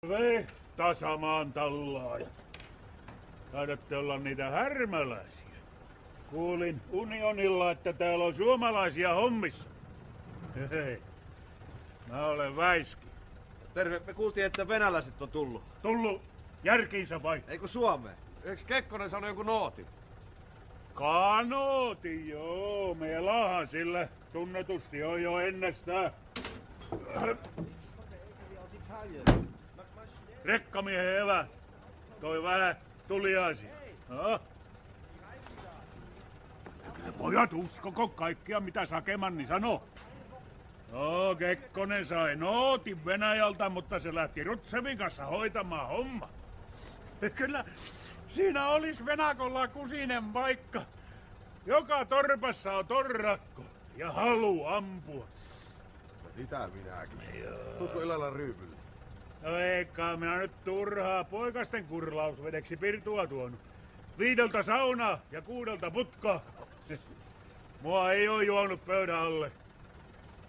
Terve, tasamaan tallaajat. Taidatte olla niitä härmäläisiä. Kuulin Unionilla, että täällä on suomalaisia hommissa. Hei, mä olen Väiski. Terve, me kuultiin, että venäläiset on tullut. Tullut järkiinsä vai? Eikö Suomeen? Eiks Kekkonen sanoi joku nooti? Kanooti, joo. Meillähän sillä tunnetusti on jo ennestään. Rekkamiehen evä. Toi vähän tuliaisia. No. Kyllä pojat uskoko kaikkia mitä Sakemanni sanoo. No, Kekkonen sai nootin Venäjältä, mutta se lähti Rutsevin kanssa hoitamaan homma. Kyllä siinä olisi Venakolla kusinen paikka. Joka torpassa on torrakko ja halu ampua. Sitä minäkin. Tutko illalla ryypylle? No eikä minä nyt turhaa poikasten kurlausvedeksi pirtua tuonut. 5 saunaa ja 6 putkaa. Mua ei oo juonut pöydän alle.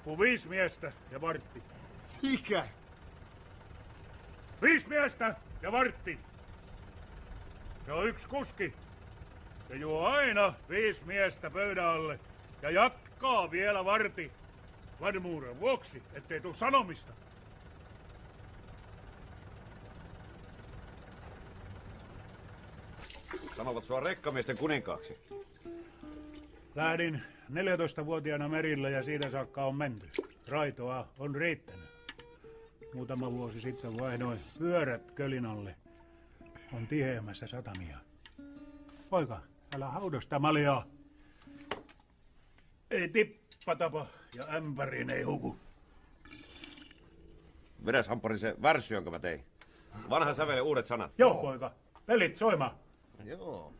Kun 5 miestä ja vartti. Mikä? 5 miestä ja vartti. Se on 1 kuski. Se juo aina 5 miestä pöydän alle ja jatkaa vielä varti. Varmuuden vuoksi, ettei tuu sanomista. Sanovat sua rekkamiesten kuninkaaksi. Lähdin 14-vuotiaana merille ja siitä saakka on menty. Raitoa on riittänyt. Muutama vuosi sitten vaihdoin pyörät Kölin alle. On tiheämmässä satamia. Poika, älä haudosta maljaa. Ei tippatapa ja ämpäriin ei huku. Vedäs Hampari se värsy, jonka mä tein. Vanha sävele uudet sanat. Joo, poika. Pelit soimaan. Joo.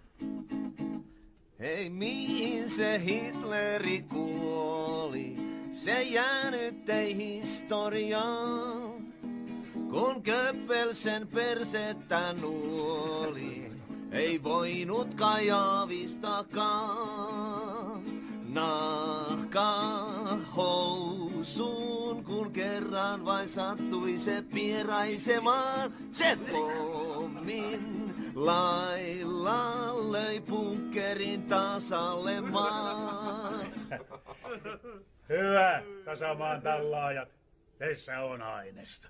Hei, mihin se Hitleri kuoli? Se jäänyt ei historiaan. Kun Köppelsen persettä nuoli, ei voinut kai aavistakaan. Nahka housuun, kun kerran vain sattui se pieraisemaan. Se pommin lailla löi bunkkerin tasalle maan. Hyvä, tasamaan tallaajat. Teissä on aineesta.